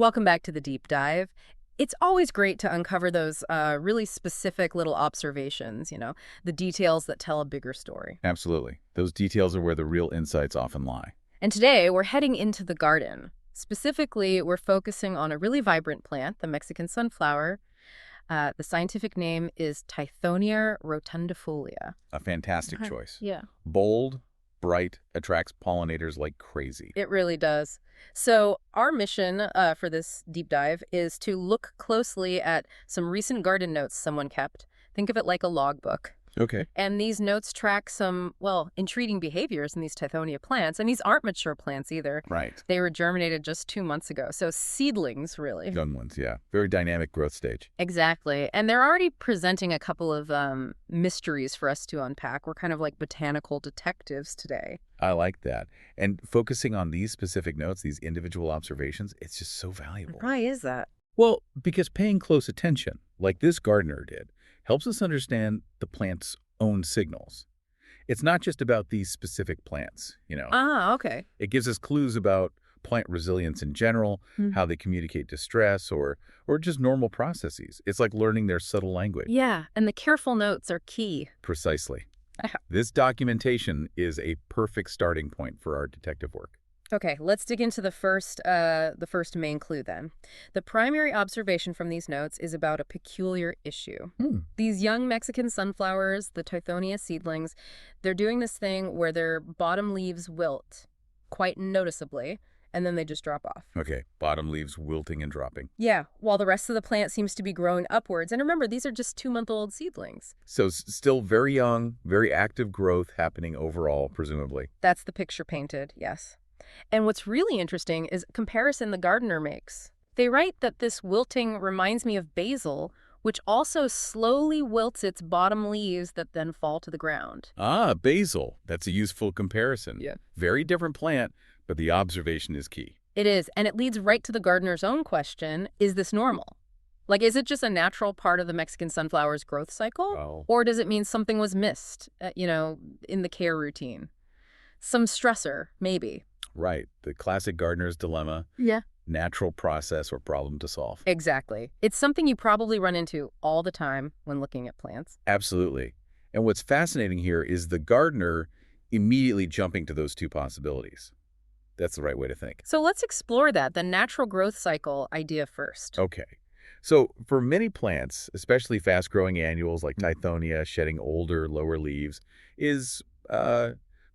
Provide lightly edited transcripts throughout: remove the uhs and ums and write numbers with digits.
Welcome back to the deep dive. It's always great to uncover those really specific little observations, the details that tell a bigger story. Absolutely. Those details are where the real insights often lie. And today we're heading into the garden. Specifically, we're focusing on a really vibrant plant, the Mexican sunflower. The scientific name is Tithonia Rotundifolia. A fantastic choice. Yeah. Bold, bright, attracts pollinators like crazy. It really does. So our mission for this deep dive is to look closely at some recent garden notes someone kept. Think of it like a logbook. Okay. And these notes track some, intriguing behaviors in these Tithonia plants. And these aren't mature plants either. Right. They were germinated just 2 months ago. So seedlings, really. Young ones, yeah. Very dynamic growth stage. Exactly. And they're already presenting a couple of mysteries for us to unpack. We're kind of like botanical detectives today. I like that. And focusing on these specific notes, these individual observations, it's just so valuable. Why is that? Well, because paying close attention, like this gardener did, helps us understand the plant's own signals. It's not just about these specific plants, Ah, okay. It gives us clues about plant resilience in general, how they communicate distress, or just normal processes. It's like learning their subtle language. Yeah, and the careful notes are key. Precisely. This documentation is a perfect starting point for our detective work. Okay, let's dig into the first main clue then. The primary observation from these notes is about a peculiar issue. These young Mexican sunflowers, the Tithonia seedlings, they're doing this thing where their bottom leaves wilt quite noticeably, and then they just drop off. Okay, bottom leaves wilting and dropping. Yeah, while the rest of the plant seems to be growing upwards. And remember, these are just 2-month-old seedlings. So still very young, very active growth happening overall, presumably. That's the picture painted, yes. And what's really interesting is a comparison the gardener makes. They write that this wilting reminds me of basil, which also slowly wilts its bottom leaves that then fall to the ground. Ah, basil. That's a useful comparison. Yeah. Very different plant, but the observation is key. It is, and it leads right to the gardener's own question, is this normal? Like, is it just a natural part of the Mexican sunflower's growth cycle? Oh. Or does it mean something was missed, in the care routine? Some stressor, maybe. Right. The classic gardener's dilemma. Yeah. Natural process or problem to solve. Exactly. It's something you probably run into all the time when looking at plants. Absolutely. And what's fascinating here is the gardener immediately jumping to those two possibilities. That's the right way to think. So let's explore that, the natural growth cycle idea first. Okay. So for many plants, especially fast-growing annuals like Tithonia, shedding older, lower leaves is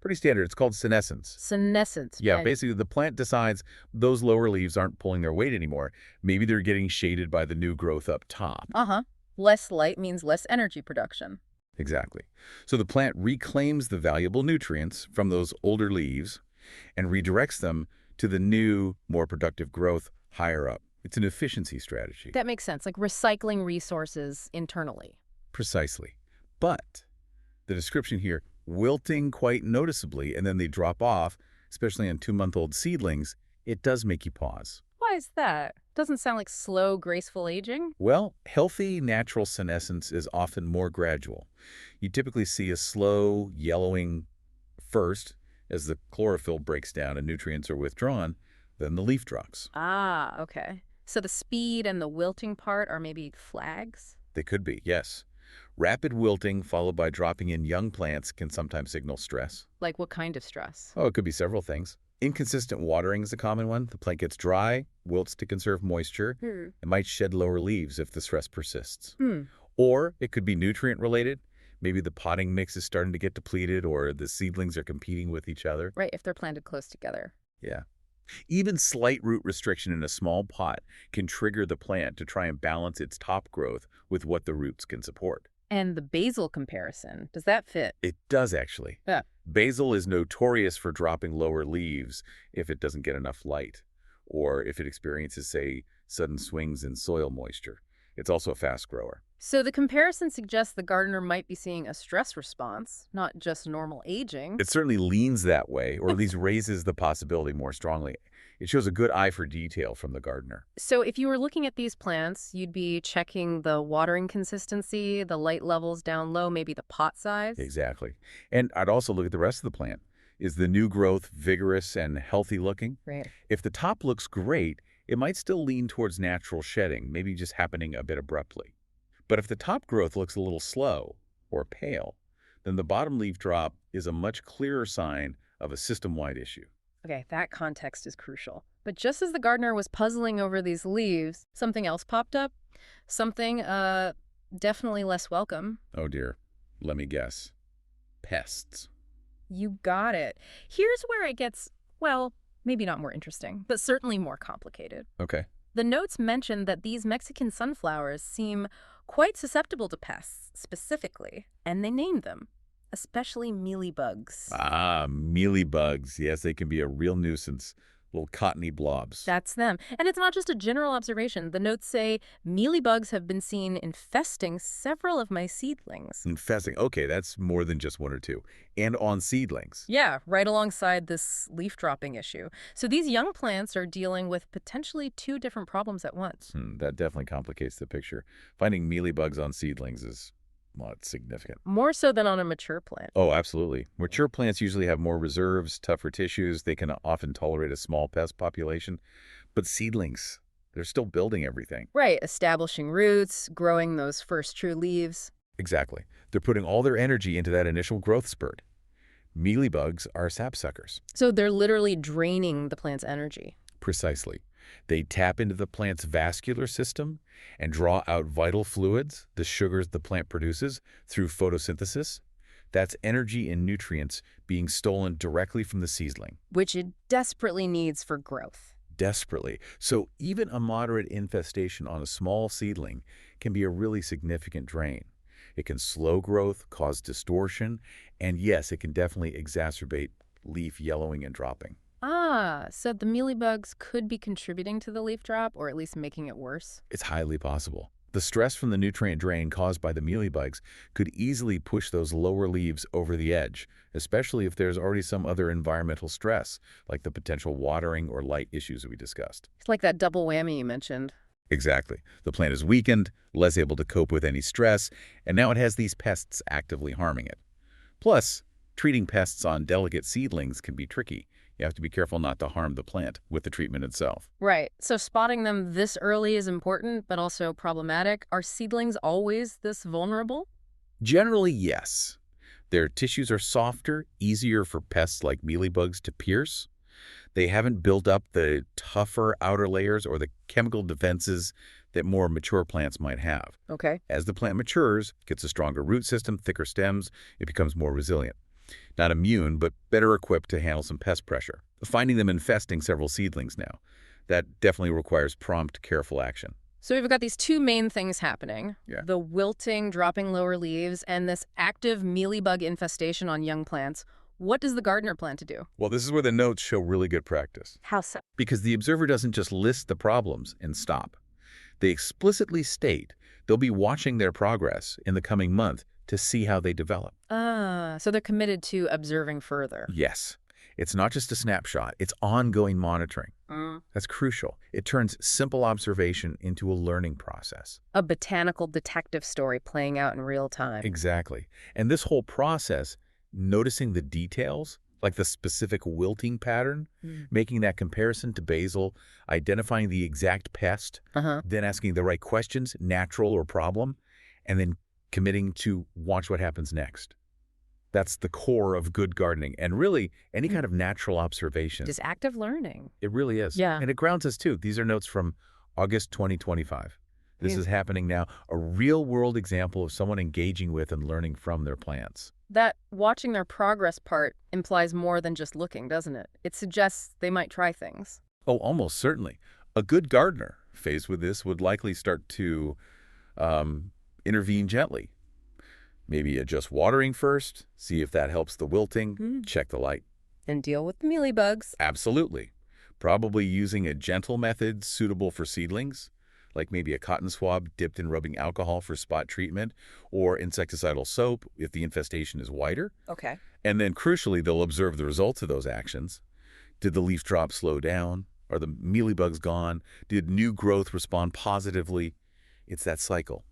pretty standard. It's called senescence. Senescence. Yeah, Right. basically the plant decides those lower leaves aren't pulling their weight anymore. Maybe they're getting shaded by the new growth up top. Uh-huh. Less light means less energy production. Exactly. So the plant reclaims the valuable nutrients from those older leaves and redirects them to the new, more productive growth higher up. It's an efficiency strategy. That makes sense, like recycling resources internally. Precisely. But the description here, wilting quite noticeably, and then they drop off, especially on 2-month-old seedlings, it does make you pause. Why is that? Doesn't sound like slow, graceful aging. Well, healthy natural senescence is often more gradual. You typically see a slow yellowing first as the chlorophyll breaks down and nutrients are withdrawn, then the leaf drops. Ah, okay. So the speed and the wilting part are maybe flags? They could be, yes. Rapid wilting followed by dropping in young plants can sometimes signal stress. Like what kind of stress? Oh, it could be several things. Inconsistent watering is a common one. The plant gets dry, wilts to conserve moisture. It might shed lower leaves if the stress persists. Or it could be nutrient related. Maybe the potting mix is starting to get depleted or the seedlings are competing with each other. Right, if they're planted close together. Yeah. Even slight root restriction in a small pot can trigger the plant to try and balance its top growth with what the roots can support. And the basil comparison, does that fit? It does, actually. Yeah. Basil is notorious for dropping lower leaves if it doesn't get enough light, or if it experiences, say, sudden swings in soil moisture. It's also a fast grower. So the comparison suggests the gardener might be seeing a stress response, not just normal aging. It certainly leans that way, or at least raises the possibility more strongly. It shows a good eye for detail from the gardener. So if you were looking at these plants, you'd be checking the watering consistency, the light levels down low, maybe the pot size. Exactly. And I'd also look at the rest of the plant. Is the new growth vigorous and healthy looking? Right. If the top looks great, it might still lean towards natural shedding, maybe just happening a bit abruptly. But if the top growth looks a little slow or pale, then the bottom leaf drop is a much clearer sign of a system-wide issue. Okay, that context is crucial. But just as the gardener was puzzling over these leaves, something else popped up. Something, definitely less welcome. Oh dear. Let me guess. Pests. You got it. Here's where it gets, well, maybe not more interesting, but certainly more complicated. Okay. The notes mention that these Mexican sunflowers seem quite susceptible to pests, specifically, and they named them, especially mealybugs. Ah, mealybugs. Yes, they can be a real nuisance. Little cottony blobs. That's them. And it's not just a general observation. The notes say mealybugs have been seen infesting several of my seedlings. Infesting. Okay, that's more than just one or two. And on seedlings. Yeah, right alongside this leaf dropping issue. So these young plants are dealing with potentially two different problems at once. That definitely complicates the picture. Finding mealybugs on seedlings is, well, it's significant. More so than on a mature plant. Oh, absolutely. Mature plants usually have more reserves, tougher tissues. They can often tolerate a small pest population. But seedlings, they're still building everything. Right, establishing roots, growing those first true leaves. Exactly. They're putting all their energy into that initial growth spurt. Mealybugs are sapsuckers. So they're literally draining the plant's energy. Precisely. They tap into the plant's vascular system and draw out vital fluids, the sugars the plant produces, through photosynthesis. That's energy and nutrients being stolen directly from the seedling. Which it desperately needs for growth. Desperately. So even a moderate infestation on a small seedling can be a really significant drain. It can slow growth, cause distortion, and yes, it can definitely exacerbate leaf yellowing and dropping. Ah, so the mealybugs could be contributing to the leaf drop, or at least making it worse? It's highly possible. The stress from the nutrient drain caused by the mealybugs could easily push those lower leaves over the edge, especially if there's already some other environmental stress, like the potential watering or light issues we discussed. It's like that double whammy you mentioned. Exactly. The plant is weakened, less able to cope with any stress, and now it has these pests actively harming it. Plus, treating pests on delicate seedlings can be tricky. You have to be careful not to harm the plant with the treatment itself. Right. So spotting them this early is important, but also problematic. Are seedlings always this vulnerable? Generally, yes. Their tissues are softer, easier for pests like mealybugs to pierce. They haven't built up the tougher outer layers or the chemical defenses that more mature plants might have. Okay. As the plant matures, gets a stronger root system, thicker stems, it becomes more resilient. Not immune, but better equipped to handle some pest pressure. Finding them infesting several seedlings now, that definitely requires prompt, careful action. So we've got these two main things happening. Yeah. The wilting, dropping lower leaves, and this active mealybug infestation on young plants. What does the gardener plan to do? Well, this is where the notes show really good practice. How so? Because the observer doesn't just list the problems and stop. They explicitly state they'll be watching their progress in the coming month to see how they develop. So they're committed to observing further. Yes. It's not just a snapshot. It's ongoing monitoring. That's crucial. It turns simple observation into a learning process. A botanical detective story playing out in real time. Exactly. And this whole process, noticing the details, like the specific wilting pattern, making that comparison to basil, identifying the exact pest, then asking the right questions, natural or problem, and then committing to watch what happens next. That's the core of good gardening and really any kind of natural observation. Just active learning. It really is. Yeah. And it grounds us too. These are notes from August 2025. This is happening now, a real-world example of someone engaging with and learning from their plants. That watching their progress part implies more than just looking, doesn't it? It suggests they might try things. Oh, almost certainly. A good gardener faced with this would likely start to intervene gently. Maybe adjust watering first, see if that helps the wilting, check the light. And deal with the mealybugs. Absolutely. Probably using a gentle method suitable for seedlings, like maybe a cotton swab dipped in rubbing alcohol for spot treatment, or insecticidal soap if the infestation is wider. Okay. And then crucially, they'll observe the results of those actions. Did the leaf drop slow down? Are the mealybugs gone? Did new growth respond positively? It's that cycle.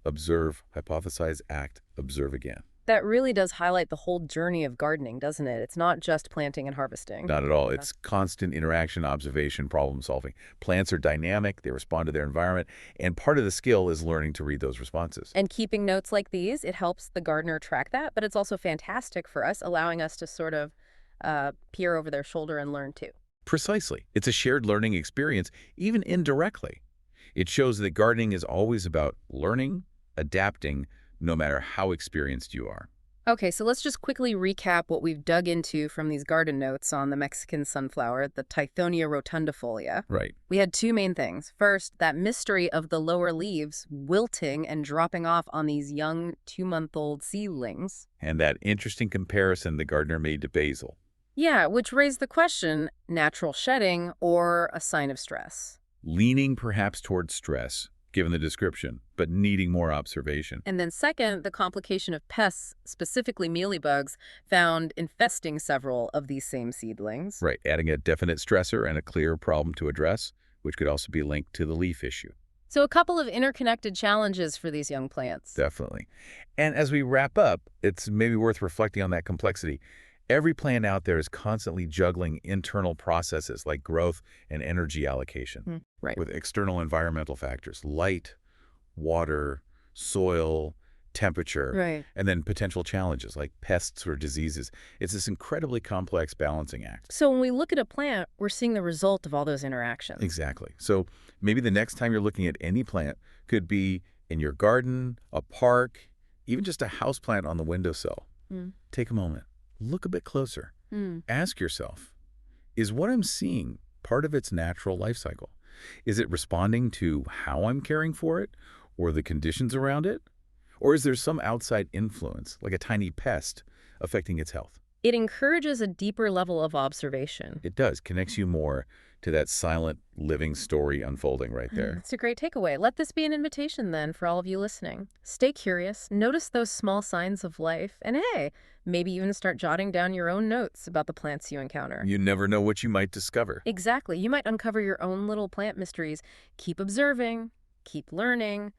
Observe, hypothesize, act, observe again. That really does highlight the whole journey of gardening, doesn't it? It's not just planting and harvesting. Not at all. It's constant interaction, observation, problem solving. Plants are dynamic, they respond to their environment, and part of the skill is learning to read those responses. And keeping notes like these, it helps the gardener track that, but it's also fantastic for us, allowing us to sort of peer over their shoulder and learn too. Precisely. It's a shared learning experience, even indirectly. It shows that gardening is always about learning, adapting, no matter how experienced you are. Okay, so let's just quickly recap what we've dug into from these garden notes on the Mexican sunflower, the Tithonia Rotundifolia. Right. We had two main things. First, that mystery of the lower leaves wilting and dropping off on these young 2-month-old seedlings. And that interesting comparison the gardener made to basil. Yeah, which raised the question, natural shedding or a sign of stress? Leaning perhaps towards stress, given the description, but needing more observation. And then second, the complication of pests, specifically mealybugs, found infesting several of these same seedlings. Right, adding a definite stressor and a clear problem to address, which could also be linked to the leaf issue. So a couple of interconnected challenges for these young plants. Definitely. And as we wrap up, it's maybe worth reflecting on that complexity. Every plant out there is constantly juggling internal processes like growth and energy allocation Right. with external environmental factors, light, water, soil, temperature, Right. and then potential challenges like pests or diseases. It's this incredibly complex balancing act. So when we look at a plant, we're seeing the result of all those interactions. Exactly. So maybe the next time you're looking at any plant could be in your garden, a park, even just a houseplant on the windowsill. Take a moment. Look a bit closer. Ask yourself, is what I'm seeing part of its natural life cycle? Is it responding to how I'm caring for it or the conditions around it? Or is there some outside influence, like a tiny pest, affecting its health? It encourages a deeper level of observation. It does. Connects you more to that silent, living story unfolding right there. It's a great takeaway. Let this be an invitation then for all of you listening. Stay curious, notice those small signs of life, and hey, maybe even start jotting down your own notes about the plants you encounter. You never know what you might discover. Exactly. You might uncover your own little plant mysteries. Keep observing, keep learning.